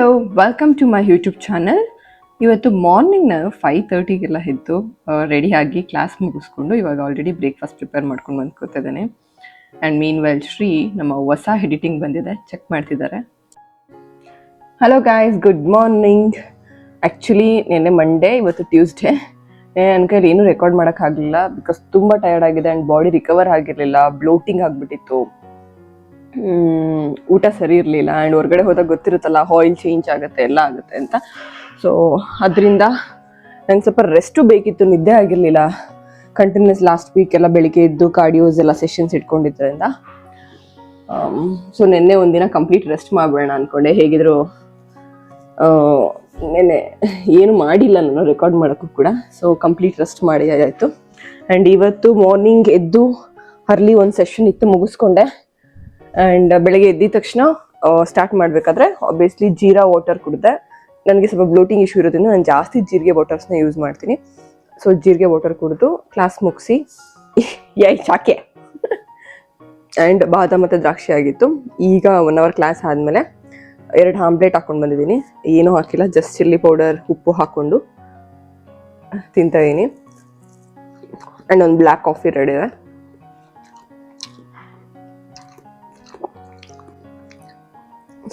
Hello, welcome to my YouTube channel. ಇವತ್ತು morning ನಾನು 5:30ಗೆಲ್ಲ ಎದ್ದು ರೆಡಿಯಾಗಿ ಕ್ಲಾಸ್ ಮುಗಿಸ್ಕೊಂಡು ಇವಾಗ ಆಲ್ರೆಡಿ ಬ್ರೇಕ್ಫಾಸ್ಟ್ ಪ್ರಿಪೇರ್ ಮಾಡ್ಕೊಂಡು ಬಂದು ಕೂತಿದ್ದೇನೆ. ಆ್ಯಂಡ್ ಮೀನ್ ವೆಲ್ ಶ್ರೀ ನಮ್ಮ ಹೊಸ ಎಡಿಟಿಂಗ್ ಬಂದಿದೆ, ಚೆಕ್ ಮಾಡ್ತಿದ್ದಾರೆ. Hello guys, good morning. Actually ನಿನ್ನೆ ಮಂಡೇ, ಇವತ್ತು ಟ್ಯೂಸ್ಡೇ. ನನ್ನ ಕೈಲಿ ಏನೂ ರೆಕಾರ್ಡ್ ಮಾಡೋಕ್ಕಾಗಲಿಲ್ಲ ಬಿಕಾಸ್ ತುಂಬ ಟಯರ್ಡ್ ಆಗಿದೆ ಆ್ಯಂಡ್ ಬಾಡಿ ರಿಕವರ್ ಆಗಿರಲಿಲ್ಲ, ಬ್ಲೋಟಿಂಗ್ ಆಗಿಬಿಟ್ಟಿತ್ತು, ಊಟ ಸರಿ ಇರಲಿಲ್ಲ. ಆ್ಯಂಡ್ ಹೊರಗಡೆ ಹೋದಾಗ ಗೊತ್ತಿರುತ್ತಲ್ಲ, ಆಯಿಲ್ ಚೇಂಜ್ ಆಗುತ್ತೆ, ಎಲ್ಲ ಆಗುತ್ತೆ ಅಂತ. ಸೊ ಅದರಿಂದ ನಂಗೆ ಸ್ವಲ್ಪ ರೆಸ್ಟು ಬೇಕಿತ್ತು, ನಿದ್ದೆ ಆಗಿರಲಿಲ್ಲ ಕಂಟಿನ್ಯೂಸ್ ಲಾಸ್ಟ್ ವೀಕ್ ಎಲ್ಲ. ಬೆಳಿಗ್ಗೆ ಎದ್ದು ಕಾರ್ಡಿಯೋಸ್ ಎಲ್ಲ ಸೆಷನ್ಸ್ ಇಟ್ಕೊಂಡಿದ್ದರಿಂದ ಸೊ ನಿನ್ನೆ ಒಂದಿನ ಕಂಪ್ಲೀಟ್ ರೆಸ್ಟ್ ಮಾಡಬೇಡ ಅಂದ್ಕೊಂಡೆ. ಹೇಗಿದ್ರು ನೆನ್ನೆ ಏನು ಮಾಡಿಲ್ಲ ನಾನು ರೆಕಾರ್ಡ್ ಮಾಡೋಕ್ಕೂ ಕೂಡ, ಸೊ ಕಂಪ್ಲೀಟ್ ರೆಸ್ಟ್ ಮಾಡಿ ಆಯಿತು. ಆ್ಯಂಡ್ ಇವತ್ತು ಮಾರ್ನಿಂಗ್ ಎದ್ದು ಅರ್ಲಿ ಒಂದು ಸೆಷನ್ ಇತ್ತು, ಮುಗಿಸ್ಕೊಂಡೆ. ಆ್ಯಂಡ್ ಬೆಳಗ್ಗೆ ಎದ್ದಿದ ತಕ್ಷಣ ಸ್ಟಾರ್ಟ್ ಮಾಡಬೇಕಾದ್ರೆ ಆಬ್ವಿಯಸ್ಲಿ ಜೀರಾ ವಾಟರ್ ಕುಡಿದೆ. ನನಗೆ ಸ್ವಲ್ಪ ಬ್ಲೋಟಿಂಗ್ ಇಶ್ಯೂ ಇರೋದ್ರಿಂದ ನಾನು ಜಾಸ್ತಿ ಜೀರಿಗೆ ವಾಟರ್ಸ್ನ ಯೂಸ್ ಮಾಡ್ತೀನಿ. ಸೊ ಜೀರಿಗೆ ವಾಟರ್ ಕುಡಿದು ಕ್ಲಾಸ್ ಮುಗಿಸಿ ಚಾಕೆ ಆ್ಯಂಡ್ ಬಾದಾಮ್ ಮತ್ತು ದ್ರಾಕ್ಷಿ ಆಗಿತ್ತು. ಈಗ 1 hour ಕ್ಲಾಸ್ ಆದಮೇಲೆ 2 ಆಮ್ಲೆಟ್ ಹಾಕ್ಕೊಂಡು ಬಂದಿದ್ದೀನಿ. ಏನೂ ಹಾಕಿಲ್ಲ, ಜಸ್ಟ್ ಚಿಲ್ಲಿ ಪೌಡರ್, ಉಪ್ಪು ಹಾಕ್ಕೊಂಡು ತಿಂತಾಯಿದ್ದೀನಿ. ಆ್ಯಂಡ್ ಒಂದು ಬ್ಲ್ಯಾಕ್ ಕಾಫಿ ರೆಡಿ ಇದೆ.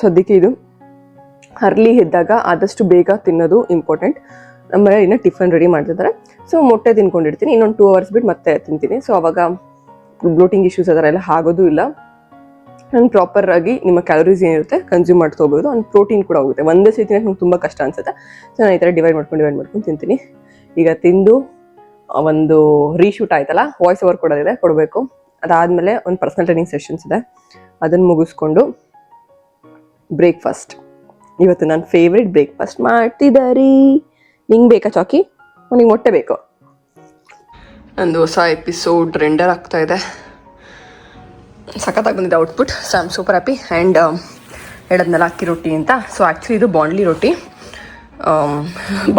ಸದ್ಯಕ್ಕೆ ಇದು ಅರ್ಲಿ ಎದ್ದಾಗ ಆದಷ್ಟು ಬೇಗ ತಿನ್ನೋದು ಇಂಪಾರ್ಟೆಂಟ್. ನಮ್ಮ ಮನೇಲಿ ಇನ್ನೂ ಟಿಫನ್ ರೆಡಿ ಮಾಡ್ತಿದ್ದಾರೆ. ಸೊ ಮೊಟ್ಟೆ ತಿನ್ಕೊಂಡಿರ್ತೀನಿ, ಇನ್ನೊಂದು 2 hours ಬಿಟ್ಟು ಮತ್ತೆ ತಿಂತೀನಿ. ಸೊ ಅವಾಗ ಬ್ಲೋಟಿಂಗ್ ಇಶ್ಯೂಸ್ ಅದರ ಎಲ್ಲ ಆಗೋದು ಇಲ್ಲ. ನಾನು ಪ್ರಾಪರಾಗಿ ನಿಮ್ಮ ಕ್ಯಾಲರೀಸ್ ಏನಿರುತ್ತೆ ಕನ್ಸ್ಯೂಮ್ ಮಾಡ್ತಾ ಹೋಗ್ಬೋದು. ಒಂದು ಪ್ರೋಟೀನ್ ಕೂಡ ಹೋಗುತ್ತೆ. ಒಂದೇ ಸತಿ ನಂಗೆ ತುಂಬ ಕಷ್ಟ ಅನಿಸುತ್ತೆ. ಸೊ ನಾನು ಈ ಥರ ಡಿವೈಡ್ ಮಾಡ್ಕೊಂಡು ತಿಂತೀನಿ. ಈಗ ತಿಂದು ಒಂದು ರೀಶೂಟ್ ಆಯ್ತಲ್ಲ, ವಾಯ್ಸ್ ಓವರ್ ಕೊಡಬೇಕು. ಅದಾದಮೇಲೆ ಒಂದು ಪರ್ಸನಲ್ ಟ್ರೈನಿಂಗ್ ಸೆಷನ್ಸ್ ಇದೆ, ಅದನ್ನು ಮುಗಿಸ್ಕೊಂಡು ಬ್ರೇಕ್ಫಾಸ್ಟ್. ಇವತ್ತು ನನ್ನ ಫೇವ್ರೆಟ್ ಬ್ರೇಕ್ಫಾಸ್ಟ್ ಮಾಡ್ತಿದ್ದಾರೆ. ನಿಂಗೆ ಬೇಕಾ ಚಾಕಿ? ನಿಂಗೆ ಮೊಟ್ಟೆ ಬೇಕು? ನಂದು ಹೊಸ ಎಪಿಸೋಡ್ ರೆಂಡರ್ ಆಗ್ತಾ ಇದೆ, ಸಖತ್ತಾಗಿ ಬಂದಿದೆ output. So I am super happy. And ಹೇಳದ್ನಲ್ಲ ಅಕ್ಕಿ ರೊಟ್ಟಿ ಅಂತ. ಸೊ ಆ್ಯಕ್ಚುಲಿ ಇದು ಬಾಂಡ್ಲಿ ರೊಟ್ಟಿ.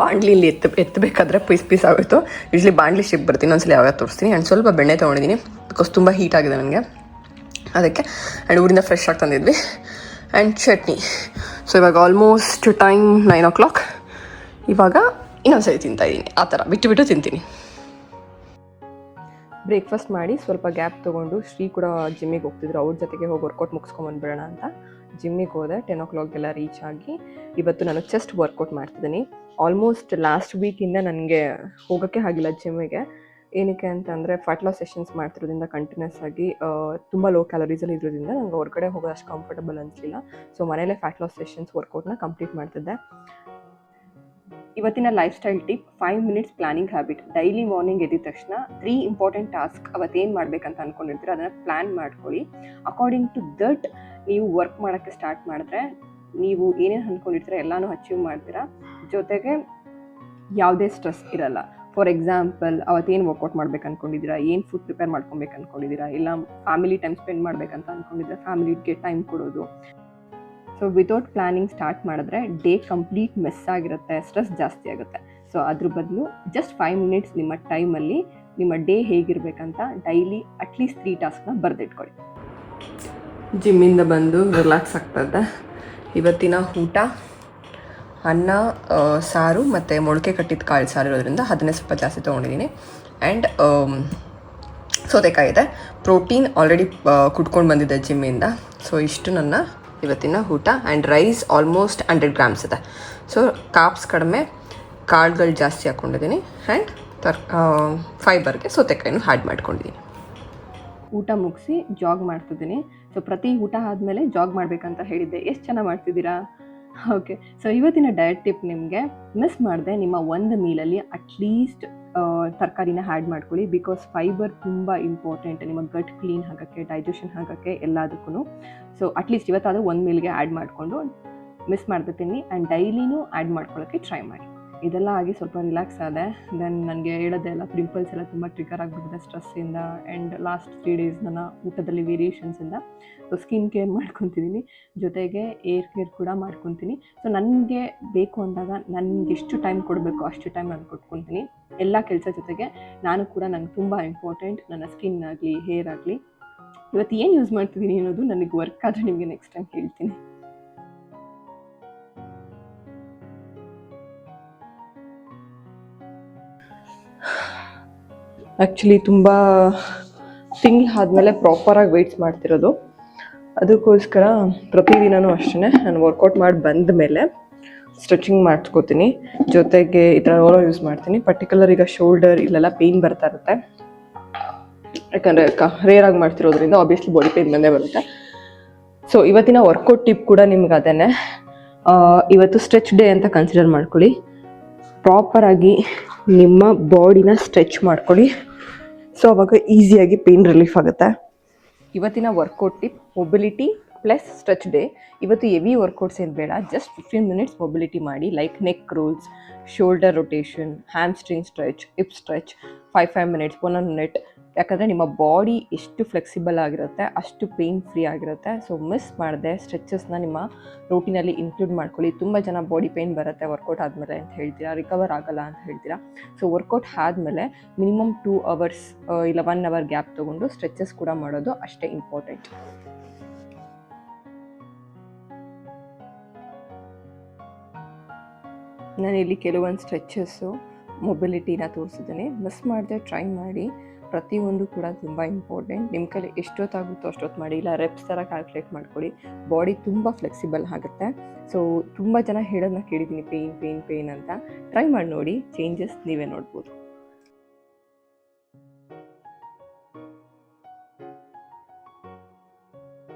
ಬಾಂಡ್ಲಿಲಿ ಎತ್ತಬೇಕಾದ್ರೆ ಪೀಸ್ ಆಗೋಯ್ತು. ಯೂಶ್ವಲಿ ಬಾಂಡ್ಲಿ ಶಿಪ್ ಬರ್ತೀನಿ, ಒಂದ್ಸಲ ಯಾವಾಗ ತೋರಿಸ್ತೀನಿ. ಆ್ಯಂಡ್ ಸ್ವಲ್ಪ ಬೆಣ್ಣೆ ತೊಗೊಂಡಿದ್ದೀನಿ ಬಿಕಾಸ್ ತುಂಬ ಹೀಟ್ ಆಗಿದೆ ನನಗೆ, ಅದಕ್ಕೆ. ಆ್ಯಂಡ್ ಊರಿಂದ ಫ್ರೆಶ್ ಆಗಿ ತಂದಿದ್ವಿ. ಆ್ಯಂಡ್ ಚಟ್ನಿ. ಸೊ ಇವಾಗ ಆಲ್ಮೋಸ್ಟ್ ಟೈಮ್ 9 o'clock. ಇವಾಗ ಇನ್ನೊಂದ್ಸರಿ ತಿಂತಾಯಿದ್ದೀನಿ, ಆ ಥರ ಬಿಟ್ಟು ತಿಂತೀನಿ. ಬ್ರೇಕ್ಫಾಸ್ಟ್ ಮಾಡಿ ಸ್ವಲ್ಪ ಗ್ಯಾಪ್ ತೊಗೊಂಡು ಶ್ರೀ ಕೂಡ ಜಿಮ್ಮಿಗೆ ಹೋಗ್ತಿದ್ರು, ಅವ್ರ ಜೊತೆಗೆ ಹೋಗಿ ವರ್ಕೌಟ್ ಮುಗಿಸ್ಕೊಂಬಂದ್ಬಿಡೋಣ ಅಂತ ಜಿಮ್ಮಿಗೆ ಹೋದೆ. 10 o'clock ರೀಚ್ ಆಗಿ ಇವತ್ತು ನಾನು ಚೆಸ್ಟ್ ವರ್ಕೌಟ್ ಮಾಡ್ತಿದ್ದೀನಿ. ಆಲ್ಮೋಸ್ಟ್ ಲಾಸ್ಟ್ ವೀಕಿಂದ ನನಗೆ ಹೋಗೋಕ್ಕೆ ಆಗಿಲ್ಲ ಜಿಮ್ಮಿಗೆ. ಏನಕ್ಕೆ ಅಂತಂದರೆ ಫ್ಯಾಟ್ ಲಾಸ್ ಸೆಷನ್ಸ್ ಮಾಡ್ತಿರೋದ್ರಿಂದ ಕಂಟಿನ್ಯೂಸ್ ಆಗಿ ತುಂಬ ಲೋ ಕ್ಯಾಲರೀಸಲ್ಲಿ ಇರೋದ್ರಿಂದ ನಂಗೆ ಹೊರಗಡೆ ಹೋಗೋದು ಅಷ್ಟು ಕಂಫರ್ಟಬಲ್ ಅನಿಸಲಿಲ್ಲ. ಸೊ ಮನೇಲೇ ಫ್ಯಾಟ್ ಲಾಸ್ ಸೆಷನ್ಸ್ ವರ್ಕೌಟ್ನ ಕಂಪ್ಲೀಟ್ ಮಾಡ್ತಿದ್ದೆ. ಇವತ್ತಿನ life style tip: 5 minutes planning habit. Daily morning ಎದ್ದಿದ ತಕ್ಷಣ 3 ಇಂಪಾರ್ಟೆಂಟ್ ಟಾಸ್ಕ್ ಅವತ್ತೇನು ಮಾಡಬೇಕಂತ ಅಂದ್ಕೊಂಡಿರ್ತೀರ ಅದನ್ನು ಪ್ಲ್ಯಾನ್ ಮಾಡ್ಕೊಳ್ಳಿ. ಅಕಾರ್ಡಿಂಗ್ ಟು ದಟ್ ನೀವು ವರ್ಕ್ ಮಾಡೋಕ್ಕೆ ಸ್ಟಾರ್ಟ್ ಮಾಡಿದ್ರೆ ನೀವು ಏನೇನು ಅಂದ್ಕೊಂಡಿರ್ತೀರ ಎಲ್ಲನೂ ಅಚೀವ್ ಮಾಡ್ತೀರಾ. ಜೊತೆಗೆ ಯಾವುದೇ ಸ್ಟ್ರೆಸ್ ಇರಲ್ಲ. ಫಾರ್ ಎಕ್ಸಾಂಪಲ್, ಅವತ್ತೇನು ವರ್ಕೌಟ್ ಮಾಡ್ಬೇಕು ಅಂದ್ಕೊಂಡಿದ್ದೀರಾ, ಏನು ಫುಡ್ ಪ್ರಿಪೇರ್ ಮಾಡ್ಕೊಬೇಕು ಅಂದ್ಕೊಂಡಿದ್ದೀರಾ, ಇಲ್ಲ ಫ್ಯಾಮಿಲಿ ಟೈಮ್ ಸ್ಪೆಂಡ್ ಮಾಡಬೇಕಂತ ಅಂದ್ಕೊಂಡಿದ್ರೆ ಫ್ಯಾಮಿಲಿಗೆ ಟೈಮ್ ಕೊಡೋದು. ಸೊ ವಿತೌಟ್ ಪ್ಲಾನಿಂಗ್ ಸ್ಟಾರ್ಟ್ ಮಾಡಿದ್ರೆ ಡೇ ಕಂಪ್ಲೀಟ್ ಮೆಸ್ ಆಗಿರುತ್ತೆ, ಸ್ಟ್ರೆಸ್ ಜಾಸ್ತಿ ಆಗುತ್ತೆ. ಸೊ ಅದ್ರ ಬದಲು ಜಸ್ಟ್ 5 minutes ನಿಮ್ಮ ಟೈಮಲ್ಲಿ ನಿಮ್ಮ ಡೇ ಹೇಗಿರಬೇಕಂತ ಡೈಲಿ ಅಟ್ಲೀಸ್ಟ್ 3 ಟಾಸ್ಕ್ನ ಬರೆದಿಟ್ಕೊಳ್ಳಿ. ಜಿಮ್ಮಿಂದ ಬಂದು ರಿಲ್ಯಾಕ್ಸ್ ಆಗ್ತದೆ. ಇವತ್ತಿನ ಊಟ ಅನ್ನ, ಸಾರು ಮತ್ತು ಮೊಳಕೆ ಕಟ್ಟಿದ ಕಾಳು ಸಾರು ಇರೋದ್ರಿಂದ ಅದನ್ನೇ ಸ್ವಲ್ಪ ಜಾಸ್ತಿ ತೊಗೊಂಡಿದ್ದೀನಿ. ಆ್ಯಂಡ್ ಸೌತೆಕಾಯಿ ಇದೆ. ಪ್ರೋಟೀನ್ ಆಲ್ರೆಡಿ ಕುಟ್ಕೊಂಡು ಬಂದಿದ್ದೆ ಜಿಮ್ಮಿಂದ. ಸೊ ಇಷ್ಟು ನನ್ನ ಇವತ್ತಿನ ಊಟ. ಆ್ಯಂಡ್ ರೈಸ್ ಆಲ್ಮೋಸ್ಟ್ 100 grams ಇದೆ. ಸೊ ಕಾರ್ಬ್ಸ್ ಕಡಿಮೆ, ಕಾಳುಗಳು ಜಾಸ್ತಿ ಹಾಕ್ಕೊಂಡಿದ್ದೀನಿ. ಆ್ಯಂಡ್ ಫೈಬರ್ಗೆ ಸೌತೆಕಾಯಿನೂ ಆ್ಯಡ್ ಮಾಡ್ಕೊಂಡಿದ್ದೀನಿ. ಊಟ ಮುಗಿಸಿ ಜಾಗ್ ಮಾಡ್ತಿದ್ದೀನಿ. ಸೊ ಪ್ರತಿ ಊಟ ಆದಮೇಲೆ ಜಾಗ್ ಮಾಡಬೇಕಂತ ಹೇಳಿದ್ದೆ. ಎಷ್ಟು ಚೆನ್ನಾಗಿ ಮಾಡ್ತಿದ್ದೀರಾ? ಓಕೆ. ಸೊ ಇವತ್ತಿನ ಡಯಟ್ ಟಿಪ್ ನಿಮಗೆ ಮಿಸ್ ಮಾಡಿದೆ, ನಿಮ್ಮ ಒಂದು ಮೀಲಲ್ಲಿ ಅಟ್ಲೀಸ್ಟ್ ತರಕಾರಿನ ಆ್ಯಡ್ ಮಾಡ್ಕೊಳ್ಳಿ. ಬಿಕಾಸ್ ಫೈಬರ್ ತುಂಬ ಇಂಪಾರ್ಟೆಂಟ್ ನಿಮ್ಮ ಗಟ್ ಕ್ಲೀನ್ ಆಗೋಕ್ಕೆ, ಡೈಜೆಷನ್ ಆಗೋಕ್ಕೆ, ಎಲ್ಲದಕ್ಕೂ. ಸೊ ಅಟ್ಲೀಸ್ಟ್ ಇವತ್ತಾದರೂ ಒಂದು ಮೀಲ್ಗೆ ಆ್ಯಡ್ ಮಾಡಿಕೊಂಡು ಮಿಸ್ ಮಾಡ್ದೆ ತಿನ್ನಿ. ಆ್ಯಂಡ್ ಡೈಲಿನೂ ಆ್ಯಡ್ ಮಾಡ್ಕೊಳ್ಳೋಕ್ಕೆ ಟ್ರೈ ಮಾಡಿ. ಇದೆಲ್ಲ ಆಗಿ ಸ್ವಲ್ಪ ರಿಲ್ಯಾಕ್ಸ್ ಆದೆ. ದೆನ್ ನನಗೆ ಹೇಳೋದೆ ಎಲ್ಲ ಪಿಂಪಲ್ಸ್ ಎಲ್ಲ ತುಂಬ ಟ್ರಿಗರ್ ಆಗಿಬಿಟ್ಟಿದೆ ಸ್ಟ್ರೆಸ್ಸಿಂದ. ಆ್ಯಂಡ್ ಲಾಸ್ಟ್ 3 days ನನ್ನ ಊಟದಲ್ಲಿ ವೇರಿಯೇಷನ್ಸಿಂದ. ಸೊ ಸ್ಕಿನ್ ಕೇರ್ ಮಾಡ್ಕೊತಿದ್ದೀನಿ, ಜೊತೆಗೆ ಏರ್ ಕೇರ್ ಕೂಡ ಮಾಡ್ಕೊತೀನಿ. ಸೊ ನನಗೆ ಬೇಕು ಅಂದಾಗ ನನಗೆ ಎಷ್ಟು ಟೈಮ್ ಕೊಡಬೇಕು ಅಷ್ಟು ಟೈಮ್ ನಾನು ಕೊಟ್ಕೊತೀನಿ. ಎಲ್ಲ ಕೆಲಸ ಜೊತೆಗೆ ನಾನು ಕೂಡ ನನಗೆ ತುಂಬ ಇಂಪಾರ್ಟೆಂಟ್, ನನ್ನ ಸ್ಕಿನ್ ಆಗಲಿ ಹೇರ್ ಆಗಲಿ. ಇವತ್ತು ಏನು ಯೂಸ್ ಮಾಡ್ತಿದ್ದೀನಿ ಅನ್ನೋದು ನನಗೆ ವರ್ಕ್ ಆದರೆ ನಿಮಗೆ ನೆಕ್ಸ್ಟ್ ಟೈಮ್ ಹೇಳ್ತೀನಿ. ಆ್ಯಕ್ಚುಲಿ ತುಂಬ ತಿಂಗಳು ಆದಮೇಲೆ ಪ್ರಾಪರಾಗಿ ವೆಯ್ಟ್ಸ್ ಮಾಡ್ತಿರೋದು. ಅದಕ್ಕೋಸ್ಕರ ಪ್ರತಿದಿನವೂ ಅಷ್ಟೇ ನಾನು ವರ್ಕೌಟ್ ಮಾಡಿ ಬಂದ ಮೇಲೆ ಸ್ಟ್ರೆಚಿಂಗ್ ಮಾಡ್ಸ್ಕೊತೀನಿ, ಜೊತೆಗೆ ಈ ಥರ ರೋಲರ್ ಯೂಸ್ ಮಾಡ್ತೀನಿ. ಪರ್ಟಿಕ್ಯುಲರ್ ಈಗ ಶೋಲ್ಡರ್ ಇಲ್ಲೆಲ್ಲ ಪೇಯ್ನ್ ಬರ್ತಾ ಇರುತ್ತೆ, ಯಾಕಂದರೆ ರೇರಾಗಿ ಮಾಡ್ತಿರೋದ್ರಿಂದ ಆಬ್ವಿಯಸ್ಲಿ ಬಾಡಿ ಪೇಯ್ನ್ ಬಂದೇ ಬರುತ್ತೆ. ಸೊ ಇವತ್ತಿನ ವರ್ಕೌಟ್ ಟಿಪ್ ಕೂಡ ನಿಮ್ಗೆ ಅದೇನೆ. ಇವತ್ತು ಸ್ಟ್ರೆಚ್ ಡೇ ಅಂತ ಕನ್ಸಿಡರ್ ಮಾಡ್ಕೊಳ್ಳಿ. ಪ್ರಾಪರಾಗಿ ನಿಮ್ಮ ಬಾಡಿನ ಸ್ಟ್ರೆಚ್ ಮಾಡ್ಕೊಳ್ಳಿ, ಸೊ ಅವಾಗ ಈಸಿಯಾಗಿ ಪೇಯ್ನ್ ರಿಲೀಫ್ ಆಗುತ್ತೆ. ಇವತ್ತಿನ workout tip mobility plus stretch day. ಇವತ್ತು ಹೆವಿ ವರ್ಕೌಟ್ಸ್ ಏನು ಬೇಡ, ಜಸ್ಟ್ 15 ಮಿನಿಟ್ಸ್ ಮೊಬಿಲಿಟಿ ಮಾಡಿ, like neck rolls, shoulder rotation, hamstring stretch, hip stretch, 5 minutes 1 minute. ಯಾಕಂದರೆ ನಿಮ್ಮ ಬಾಡಿ ಎಷ್ಟು ಫ್ಲೆಕ್ಸಿಬಲ್ ಆಗಿರುತ್ತೆ ಅಷ್ಟು ಪೇಯ್ನ್ ಫ್ರೀ ಆಗಿರುತ್ತೆ. ಸೊ ಮಿಸ್ ಮಾಡದೆ ಸ್ಟ್ರೆಚಸ್ನ ನಿಮ್ಮ ರೂಟೀನಲ್ಲಿ ಇನ್ಕ್ಲೂಡ್ ಮಾಡ್ಕೊಳ್ಳಿ. ತುಂಬ ಜನ ಬಾಡಿ ಪೇಯ್ನ್ ಬರುತ್ತೆ ವರ್ಕೌಟ್ ಆದಮೇಲೆ ಅಂತ ಹೇಳ್ತೀರಾ, ರಿಕವರ್ ಆಗಲ್ಲ ಅಂತ ಹೇಳ್ತೀರಾ. ಸೊ ವರ್ಕೌಟ್ ಆದಮೇಲೆ ಮಿನಿಮಮ್ 2 ಅವರ್ಸ್ ಇಲ್ಲ 1 ಅವರ್ ಗ್ಯಾಪ್ ತೊಗೊಂಡು ಸ್ಟ್ರೆಚಸ್ ಕೂಡ ಮಾಡೋದು ಅಷ್ಟೇ ಇಂಪಾರ್ಟೆಂಟ್. ನಾನಿಲ್ಲಿ ಕೆಲವೊಂದು ಸ್ಟ್ರೆಚಸ್ಸು ಮೊಬಿಲಿಟಿನ ತೋರಿಸಿದ್ದೀನಿ, ಮಿಸ್ ಮಾಡದೆ ಟ್ರೈ ಮಾಡಿ. ಪ್ರತಿಯೊಂದು ಕೂಡ ತುಂಬ ಇಂಪಾರ್ಟೆಂಟ್. ನಿಮ್ಮ ಕೈಲಿ ಎಷ್ಟೊತ್ತಾಗುತ್ತೋ ಅಷ್ಟೊತ್ತು ಮಾಡಿ, ಇಲ್ಲ ರೆಪ್ಸ್ ಥರ ಕ್ಯಾಲ್ಕುಲೇಟ್ ಮಾಡ್ಕೊಳ್ಳಿ. ಬಾಡಿ ತುಂಬ ಫ್ಲೆಕ್ಸಿಬಲ್ ಆಗುತ್ತೆ. ಸೊ ತುಂಬ ಜನ ಹೇಳೋದನ್ನ ಕೇಳಿದ್ದೀನಿ, ಪೇಯ್ನ್ ಅಂತ. ಟ್ರೈ ಮಾಡಿ ನೋಡಿ, ಚೇಂಜಸ್ ನೀವೇ ನೋಡ್ಬೋದು.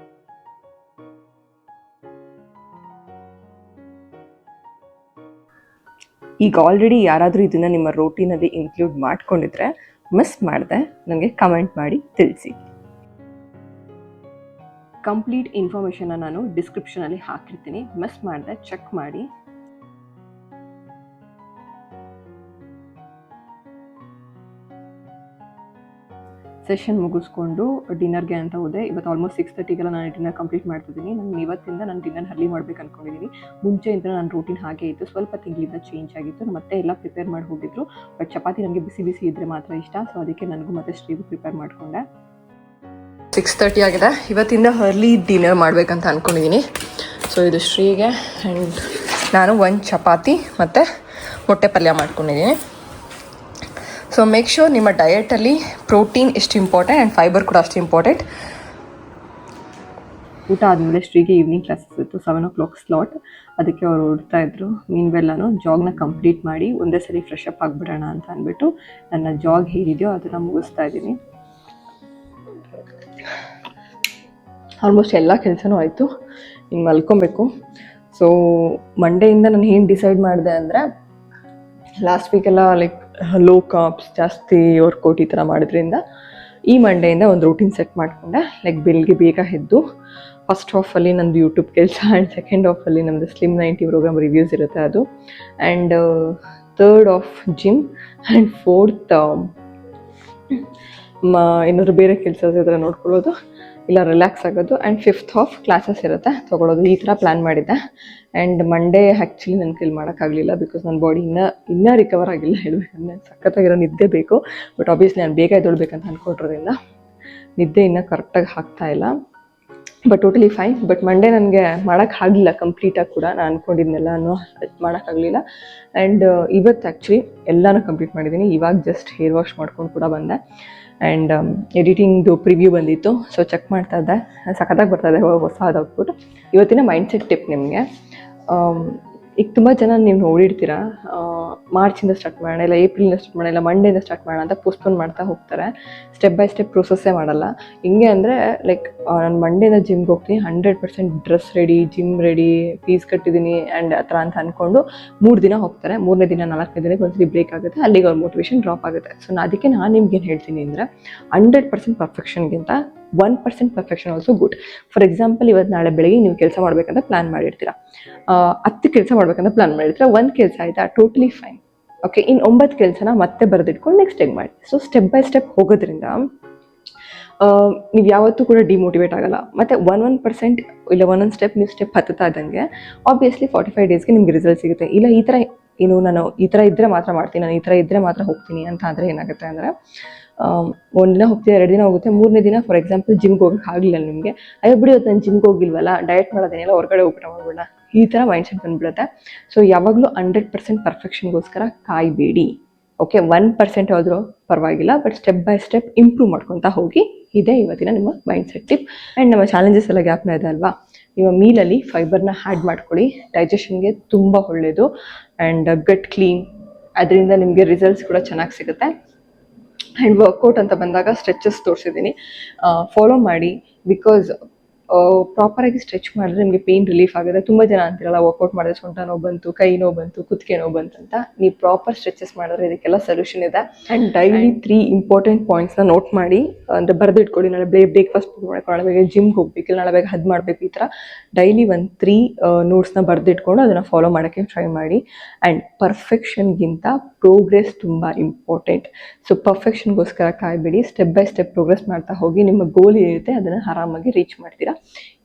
ಈಗ ಆಲ್ರೆಡಿ ಯಾರಾದರೂ ಇದನ್ನು ನಿಮ್ಮ ರೂಟೀನಲ್ಲಿ ಇನ್ಕ್ಲೂಡ್ ಮಾಡ್ಕೊಂಡಿದ್ರೆ ಮಿಸ್ ಮಾಡಿದೆ ನನಗೆ ಕಮೆಂಟ್ ಮಾಡಿ ತಿಳಿಸಿ. ಕಂಪ್ಲೀಟ್ ಇನ್ಫಾರ್ಮೇಷನ್ನ ನಾನು ಡಿಸ್ಕ್ರಿಪ್ಷನಲ್ಲಿ ಹಾಕಿರ್ತೀನಿ, ಮಿಸ್ ಮಾಡಿದೆ ಚೆಕ್ ಮಾಡಿ. ಸೆಷನ್ ಮುಗಿಸ್ಕೊಂಡು ಡಿನ್ನರ್ಗೆ ಅಂತ ಹೋದೆ. ಇವತ್ತು ಆಲ್ಮೋಸ್ಟ್ 6:30ಗೆಲ್ಲ ನಾನು ಡಿನ್ನರ್ ಕಂಪ್ಲೀಟ್ ಮಾಡ್ತಿದ್ದೀನಿ. ನಾನು ಇವತ್ತಿಂದ ನಾನು ಡಿನ್ನರ್ ಅರ್ಲಿ ಮಾಡ್ಬೇಕು ಅಂದ್ಕೊಂಡಿದ್ದೀನಿ. ಮುಂಚೆಯಿಂದ ನನ್ನ ರೂಟೀನ್ ಹಾಗೆ ಇತ್ತು, ಸ್ವಲ್ಪ ತಿಂಗಳಿಂದ ಚೇಂಜ್ ಆಗಿತ್ತು. ಮತ್ತೆ ಎಲ್ಲ ಪ್ರಿಪೇರ್ ಮಾಡಿ ಹೋಗಿದ್ರು. ಬಟ್ ಚಪಾತಿ ನನಗೆ ಬಿಸಿ ಬಿಸಿ ಇದ್ದರೆ ಮಾತ್ರ ಇಷ್ಟ, ಸೊ ಅದಕ್ಕೆ ನನಗೂ ಮತ್ತೆ ಶ್ರೀಗೂ ಪ್ರಿಪೇರ್ ಮಾಡಿಕೊಂಡೆ. 6:30 ಆಗಿದೆ. ಇವತ್ತಿಂದ ಅರ್ಲಿ ಡಿನ್ನರ್ ಮಾಡಬೇಕಂತ ಅಂದ್ಕೊಂಡಿದ್ದೀನಿ. ಸೊ ಇದು ಶ್ರೀಗೆ, ಆ್ಯಂಡ್ ನಾನು 1 ಚಪಾತಿ ಮತ್ತು ಮೊಟ್ಟೆ ಪಲ್ಯ ಮಾಡ್ಕೊಂಡಿದ್ದೀನಿ. ಸೊ ಮೇಕ್ ಶೋರ್ ನಿಮ್ಮ ಡಯಟಲ್ಲಿ ಪ್ರೋಟೀನ್ ಎಷ್ಟು ಇಂಪಾರ್ಟೆಂಟ್ ಆ್ಯಂಡ್ ಫೈಬರ್ ಕೂಡ ಅಷ್ಟು ಇಂಪಾರ್ಟೆಂಟ್. ಊಟ ಆದಮೇಲೆ ಶ್ರೀಗೆ ಈವ್ನಿಂಗ್ ಕ್ಲಾಸಸ್ ಇತ್ತು, 7 o'clock ಸ್ಲಾಟ್. ಅದಕ್ಕೆ ಅವ್ರು ಓಡ್ತಾ ಇದ್ರು. ಮೀನ್ವೆಲ್ ಜಾಗ್ನ ಕಂಪ್ಲೀಟ್ ಮಾಡಿ ಒಂದೇ ಸರಿ ಫ್ರೆಶ್ ಅಪ್ ಆಗಿಬಿಡೋಣ ಅಂತ ಅಂದ್ಬಿಟ್ಟು ನನ್ನ ಜಾಗ್ ಹೇಗಿದೆಯೋ ಅದನ್ನು ಮುಗಿಸ್ತಾ ಇದ್ದೀನಿ. ಆಲ್ಮೋಸ್ಟ್ ಎಲ್ಲ ಕೆಲಸನೂ ಆಯಿತು, ಇನ್ನು ಮಲ್ಕೊಬೇಕು. ಸೊ ಮಂಡೆಯಿಂದ ನಾನು ಏನು ಡಿಸೈಡ್ ಮಾಡಿದೆ ಅಂದರೆ, ಲಾಸ್ಟ್ ವೀಕೆಲ್ಲ ಲೈಕ್ ಲೋ ಕಾರ್ಬ್ಸ್ ಜಾಸ್ತಿ ವರ್ಕೌಟ್ ಈ ಥರ ಮಾಡೋದ್ರಿಂದ ಈ ಮಂಡೆಯಿಂದ ಒಂದು ರೂಟೀನ್ ಸೆಟ್ ಮಾಡಿಕೊಂಡೆ. ಲೈಕ್ ಬೆಳಿಗ್ಗೆ ಬೇಗ ಎದ್ದು ಫಸ್ಟ್ ಹಾಫಲ್ಲಿ ನಂದು ಯೂಟ್ಯೂಬ್ ಕೆಲಸ, ಆ್ಯಂಡ್ ಸೆಕೆಂಡ್ ಹಾಫಲ್ಲಿ ನಮ್ಮದು ಸ್ಲಿಮ್ 90 ಪ್ರೋಗ್ರಾಮ್ ರಿವ್ಯೂಸ್ ಇರುತ್ತೆ ಅದು, and third of gym, and fourth ಏನಾದರೂ ಬೇರೆ ಕೆಲಸ ಇದ್ರೆ ನೋಡ್ಕೊಳ್ಳೋದು, ಇಲ್ಲ ರಿಲ್ಯಾಕ್ಸ್ ಆಗೋದು, ಆ್ಯಂಡ್ ಫಿಫ್ತ್ ಆಫ್ ಕ್ಲಾಸಸ್ ಇರುತ್ತೆ ತೊಗೊಳೋದು. ಈ ಥರ ಪ್ಲ್ಯಾನ್ ಮಾಡಿದ್ದೆ. ಆ್ಯಂಡ್ ಮಂಡೇ ಆ್ಯಕ್ಚುಲಿ ನನ್ನ ಕೈಲಿ ಮಾಡೋಕ್ಕಾಗಲಿಲ್ಲ, ಬಿಕಾಸ್ ನನ್ನ ಬಾಡಿ ಇನ್ನೂ ರಿಕವರ್ ಆಗಿಲ್ಲ. ಹೇಳ್ಬೇಕಂದ್ರೆ ಸಖತ್ತಾಗಿರೋ ನಿದ್ದೆ ಬೇಕು. ಬಟ್ ಆಬ್ವಿಯಸ್ಲಿ ನಾನು ಬೇಗ ಎದ್ದೇಳಬೇಕಂತ ಅಂದ್ಕೊಟ್ರೋದ್ರಿಂದ ನಿದ್ದೆ ಇನ್ನೂ ಕರೆಕ್ಟಾಗಿ ಆಗ್ತಾಯಿಲ್ಲ. But totally fine. But Monday ನನಗೆ ಮಾಡೋಕ್ಕಾಗಲಿಲ್ಲ ಕಂಪ್ಲೀಟಾಗಿ ಕೂಡ, ನಾನು ಅಂದ್ಕೊಂಡಿದ್ನೆಲ್ಲನೂ ಮಾಡೋಕ್ಕಾಗಲಿಲ್ಲ. ಆ್ಯಂಡ್ ಇವತ್ತು ಆ್ಯಕ್ಚುಲಿ ಎಲ್ಲನೂ ಕಂಪ್ಲೀಟ್ ಮಾಡಿದ್ದೀನಿ. ಇವಾಗ ಜಸ್ಟ್ ಹೇರ್ ವಾಶ್ ಮಾಡ್ಕೊಂಡು ಕೂಡ ಬಂದೆ. ಆ್ಯಂಡ್ ಎಡಿಟಿಂಗ್ದು ಪ್ರಿವ್ಯೂ ಬಂದಿತ್ತು, ಸೊ ಚೆಕ್ ಮಾಡ್ತಾ ಇದ್ದೆ. ಸಖತ್ತಾಗಿ ಬರ್ತಾಯಿದೆ ಹೊಸ ಔಟ್ಪುಟ್. ಇವತ್ತಿನ ಮೈಂಡ್ಸೆಟ್ ಟಿಪ್ ನಿಮಗೆ, ಈಗ ತುಂಬ ಜನ ನೀವು ನೋಡಿರ್ತೀರ, ಮಾರ್ಚಿಂದ ಸ್ಟಾರ್ಟ್ ಮಾಡೋಣ, ಇಲ್ಲ ಏಪ್ರಿಲಿಂದ ಸ್ಟಾರ್ಟ್ ಮಾಡೋಣ, ಇಲ್ಲ ಮಂಡೆಯಿಂದ ಸ್ಟಾರ್ಟ್ ಮಾಡೋಣ ಅಂತ ಪೋಸ್ಟ್ಪೋನ್ ಮಾಡ್ತಾ ಹೋಗ್ತಾರೆ. ಸ್ಟೆಪ್ ಬೈ ಸ್ಟೆಪ್ ಪ್ರೋಸೆಸ್ಸೇ ಮಾಡಲ್ಲ. ಹಿಂಗೆ ಅಂದರೆ ಲೈಕ್ ನಾನು ಮಂಡೆಯಿಂದ ಜಿಮ್ಗೆ ಹೋಗ್ತೀನಿ, 100% dress ready, gym ready, fees ಕಟ್ಟಿದ್ದೀನಿ ಆ್ಯಂಡ್ ಆ ಥರ ಅಂತ ಅಂದ್ಕೊಂಡು 3 ದಿನ ಹೋಗ್ತಾರೆ. 3ನೇ ದಿನ 4ನೇ ದಿನಕ್ಕೆ ಒಂದ್ಸರಿ ಬ್ರೇಕ್ ಆಗುತ್ತೆ, ಅಲ್ಲಿಗೆ ಅವ್ರ ಮೋಟಿವೇಶನ್ ಡ್ರಾಪ್ ಆಗುತ್ತೆ. ಸೊ ಅದಕ್ಕೆ ನಾನು ನಿಮ್ಗೇನು ಹೇಳ್ತೀನಿ ಅಂದರೆ, 100% ಪರ್ಫೆಕ್ಷನ್ಗಿಂತ 1% perfection also good. For example, ಇವತ್ತು ನಾಳೆ ಬೆಳಗ್ಗೆ ನೀವು ಕೆಲಸ ಮಾಡಬೇಕಂತ ಪ್ಲ್ಯಾನ್ ಮಾಡಿರ್ತೀರ, 10 ಕೆಲಸ ಮಾಡಬೇಕಂತ ಪ್ಲ್ಯಾನ್ ಮಾಡಿರ್ತೀರ, 1 ಕೆಲಸ ಆಯಿತಾ, ಟೋಟಲಿ ಫೈನ್. ಓಕೆ, ಇನ್ನು 9 ಕೆಲಸನ ಮತ್ತೆ ಬರೆದಿಟ್ಕೊಂಡು ನೆಕ್ಸ್ಟ್ ಟೈಮ್ ಮಾಡಿ. ಸೊ ಸ್ಟೆಪ್ ಬೈ ಸ್ಟೆಪ್ ಹೋಗೋದ್ರಿಂದ ನೀವು ಯಾವತ್ತೂ ಕೂಡ ಡಿಮೋಟಿವೇಟ್ ಆಗಲ್ಲ. ಮತ್ತು 1% ಇಲ್ಲ ಒಂದೊಂದು ಸ್ಟೆಪ್ ನೀವು ಸ್ಟೆಪ್ ಹತ್ತುತ್ತಾ ಇದ್ದಂಗೆ ಆಬ್ವಿಯಸ್ಲಿ 45 ಡೇಸ್ಗೆ ನಿಮ್ಗೆ ರಿಸಲ್ಟ್ ಸಿಗುತ್ತೆ. ಇಲ್ಲ ಈ ಥರ ಏನು ನಾನು ಈ ಥರ ಇದ್ದರೆ ಮಾತ್ರ ಮಾಡ್ತೀನಿ, ನಾನು ಈ ಥರ ಇದ್ದರೆ ಮಾತ್ರ ಹೋಗ್ತೀನಿ ಅಂತ ಆದರೆ ಏನಾಗುತ್ತೆ ಅಂದರೆ, 1 ದಿನ ಹೋಗ್ತೀರಾ, 2 ದಿನ ಹೋಗುತ್ತೆ, 3ನೇ ದಿನ ಫಾರ್ ಎಕ್ಸಾಂಪಲ್ ಜಿಮ್ಗೆ ಹೋಗೋಕ್ಕೆ ಆಗಲಿಲ್ಲ ನಿಮಗೆ, ಅಯ್ಯೋ ಬಿಡಿ ಇವತ್ತು ನಾನು ಜಿಮ್ಗೆ ಹೋಗಿಲ್ವಲ್ಲ, ಡಯಟ್ ಮಾಡೋದೇನೆಲ್ಲ ಹೊರಗಡೆ ಊಟ ಮಾಡ್ಬೋಣ, ಈ ಥರ ಮೈಂಡ್ಸೆಟ್ ಬಂದುಬಿಡುತ್ತೆ. ಸೊ ಯಾವಾಗಲೂ 100% ಪರ್ಫೆಕ್ಷನ್ಗೋಸ್ಕರ ಕಾಯಬೇಡಿ. ಓಕೆ 1% ಆದರೂ ಪರವಾಗಿಲ್ಲ, but step by step improve ಮಾಡ್ಕೊತಾ ಹೋಗಿ. ಇದೇ ಇವತ್ತಿನ ನಿಮ್ಮ ಮೈಂಡ್ಸೆಟ್ ಟಿಪ್. ಆ್ಯಂಡ್ ನಮ್ಮ ಚಾಲೆಂಜಸ್ ಎಲ್ಲ ಗ್ಯಾಪ್ನ ಇದೆ ಅಲ್ವಾ, ನಿಮ್ಮ ಮೀಲಲ್ಲಿ ಫೈಬರ್ನ ಆ್ಯಡ್ ಮಾಡ್ಕೊಳ್ಳಿ. ಡೈಜೆಷನ್ಗೆ ತುಂಬ ಒಳ್ಳೆಯದು ಆ್ಯಂಡ್ ಗಟ್ ಕ್ಲೀನ್, ಅದರಿಂದ ನಿಮಗೆ ರಿಸಲ್ಟ್ಸ್ ಕೂಡ ಚೆನ್ನಾಗಿ ಸಿಗುತ್ತೆ. ಆ್ಯಂಡ್ ವರ್ಕೌಟ್ ಅಂತ ಬಂದಾಗ ಸ್ಟ್ರೆಚಸ್ ತೋರಿಸಿದ್ದೀನಿ, ಫಾಲೋ ಮಾಡಿ. ಬಿಕಾಸ್ ಪ್ರಾಪರಾಗಿ ಸ್ಟ್ರೆಚ್ ಮಾಡಿದ್ರೆ ನಿಮಗೆ ಪೇಯ್ನ್ ರಿಲೀಫ್ ಆಗುತ್ತೆ. ತುಂಬ ಜನ ಅಂತಿರಲ್ಲ ವರ್ಕೌಟ್ ಮಾಡಿದ್ರೆ ಸೊಂಟ ನೋವು ಬಂತು, ಕೈ ನೋವು ಬಂತು, ಕುತ್ತಿಗೆ ನೋವು ಬಂತು ಅಂತ. ನೀವು ಪ್ರಾಪರ್ ಸ್ಟ್ರೆಚಸ್ ಮಾಡಿದ್ರೆ ಇದಕ್ಕೆಲ್ಲ ಸೊಲ್ಯೂಷನ್ ಇದೆ. ಆ್ಯಂಡ್ ಡೈಲಿ 3 ಇಂಪಾರ್ಟೆಂಟ್ ಪಾಯಿಂಟ್ಸ್ನ ನೋಟ್ ಮಾಡಿ, ಅಂದರೆ ಬರೆದಿಟ್ಕೊಳ್ಳಿ. ನಾಳೆ ಬ್ರೇಕ್ಫಾಸ್ಟ್ ಮಾಡಬೇಕು, ನಾಳೆ ಬೇಗ ಜಿಮ್ಗೆ ಹೋಗ್ಬೇಕು, ಇಲ್ಲ ನಾಳೆ ಬೇಗ ಅದು ಮಾಡಬೇಕು, ಈ ಥರ ಡೈಲಿ ಒಂದು 3 ನೋಟ್ಸ್ನ ಬರೆದಿಟ್ಕೊಂಡು ಅದನ್ನು ಫಾಲೋ ಮಾಡೋಕ್ಕೆ ಟ್ರೈ ಮಾಡಿ. ಆ್ಯಂಡ್ ಪರ್ಫೆಕ್ಷನ್ಗಿಂತ ಪ್ರೋಗ್ರೆಸ್ ತುಂಬ ಇಂಪಾರ್ಟೆಂಟ್. ಸೊ ಪರ್ಫೆಕ್ಷನ್ಗೋಸ್ಕರ ಕಾಯ್ಬೇಡಿ, ಸ್ಟೆಪ್ ಬೈ ಸ್ಟೆಪ್ ಪ್ರೋಗ್ರೆಸ್ ಮಾಡ್ತಾ ಹೋಗಿ. ನಿಮ್ಮ ಗೋಲ್ ಏನಿರುತ್ತೆ ಅದನ್ನು ಆರಾಮಾಗಿ ರೀಚ್ ಮಾಡ್ತೀರಾ.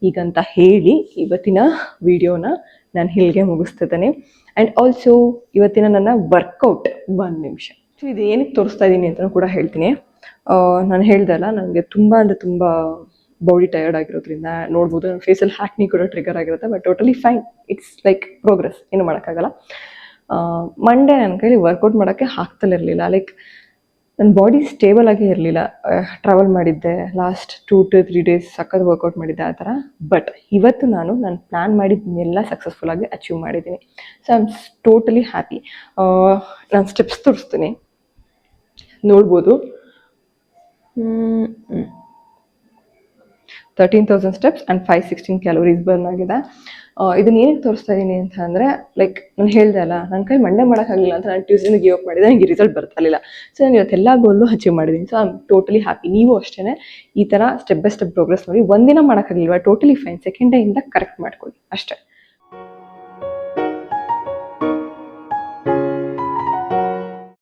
ಈಗಂತ ಹೇಳಿ ಇವತ್ತಿನ ವಿಡಿಯೋನ ನಾನು ಇಲ್ಲಿಗೆ ಮುಗಿಸ್ತಿದ್ದೇನೆ. ಆ್ಯಂಡ್ ಆಲ್ಸೋ ಇವತ್ತಿನ ನನ್ನ ವರ್ಕೌಟ್ 1 ನಿಮಿಷ. ಸೊ ಇದು ಏನಕ್ಕೆ ತೋರಿಸ್ತಾ ಇದ್ದೀನಿ ಅಂತಲೂ ಕೂಡ ಹೇಳ್ತೀನಿ. ನಾನು ಹೇಳ್ದೆ ಅಲ್ಲ, ನನಗೆ ತುಂಬ ಅಂದರೆ ತುಂಬ ಬಾಡಿ ಟಯರ್ಡ್ ಆಗಿರೋದ್ರಿಂದ ನೋಡ್ಬೋದು ನನ್ನ ಫೇಸಲ್ಲಿ ಹ್ಯಾಕ್ನಿ ಕೂಡ ಟ್ರಿಗರ್ ಆಗಿರುತ್ತೆ. But totally fine, it's like progress, ಏನು ಮಾಡೋಕ್ಕಾಗಲ್ಲ. ಮಂಡೇ ನನ್ನ ಕೈಲಿ ವರ್ಕೌಟ್ ಮಾಡೋಕ್ಕೆ ಆಗ್ತಲಿರಲಿಲ್ಲ. ಲೈಕ್ ನನ್ನ ಬಾಡಿ ಸ್ಟೇಬಲ್ ಆಗೇ ಇರಲಿಲ್ಲ. ಟ್ರಾವೆಲ್ ಮಾಡಿದ್ದೆ ಲಾಸ್ಟ್ 2 to 3 ಡೇಸ್, ಸಖತ್ ವರ್ಕೌಟ್ ಮಾಡಿದ್ದೆ ಆ ಥರ. ಬಟ್ ಇವತ್ತು ನಾನು ಪ್ಲ್ಯಾನ್ ಮಾಡಿದ್ದನ್ನೆಲ್ಲ ಸಕ್ಸಸ್ಫುಲ್ಲಾಗಿ ಅಚೀವ್ ಮಾಡಿದ್ದೀನಿ. So I am totally happy. ನಾನು ಸ್ಟೆಪ್ಸ್ ತೋರಿಸ್ತೀನಿ, ನೋಡ್ಬೋದು. 13,000 ಸ್ಟೆಪ್ಸ್ ಆ್ಯಂಡ್ 516 ಕ್ಯಾಲೋರೀಸ್ ಬರ್ನ್ ಆಗಿದೆ. ಇದನ್ನ ಏನಕ್ಕೆ ತೋರಿಸ್ತಾ ಇದ್ದೀನಿ ಅಂತ ಅಂದರೆ, ಲೈಕ್ ನಾನು ಹೇಳಿದೆ ಅಲ್ಲ, ನನ್ನ ಕೈ ಮಂಡೇ ಮಾಡೋಕ್ಕಾಗಲಿಲ್ಲ ಅಂತ ನಾನು ಟ್ಯೂಸ್ಡೇನ ಗಿವ್ ಅಪ್ ಮಾಡಿದೆ, ನನಗೆ ರಿಸಲ್ಟ್ ಬರ್ತಾಯಿಲ್ಲ. ಸೊ ನಾನು ಇವತ್ತೆಲ್ಲ ಗೋಲ್ನು ಅಚೀವ್ ಮಾಡಿದ್ದೀನಿ. So I am totally happy. ನೀವು ಅಷ್ಟೇ ಈ ಥರ ಸ್ಟೆಪ್ ಬೈ ಸ್ಟೆಪ್ ಪ್ರೋಗ್ರೆಸ್ ನೋಡಿ. ಒಂದಿನ ಮಾಡೋಕ್ಕಾಗಲಿಲ್ವಾ, ಟೋಟಲಿ ಫೈನ್, ಸೆಕೆಂಡ್ ಡೇಯಿಂದ ಕರೆಕ್ಟ್ ಮಾಡ್ಕೊಳ್ಳಿ ಅಷ್ಟೇ.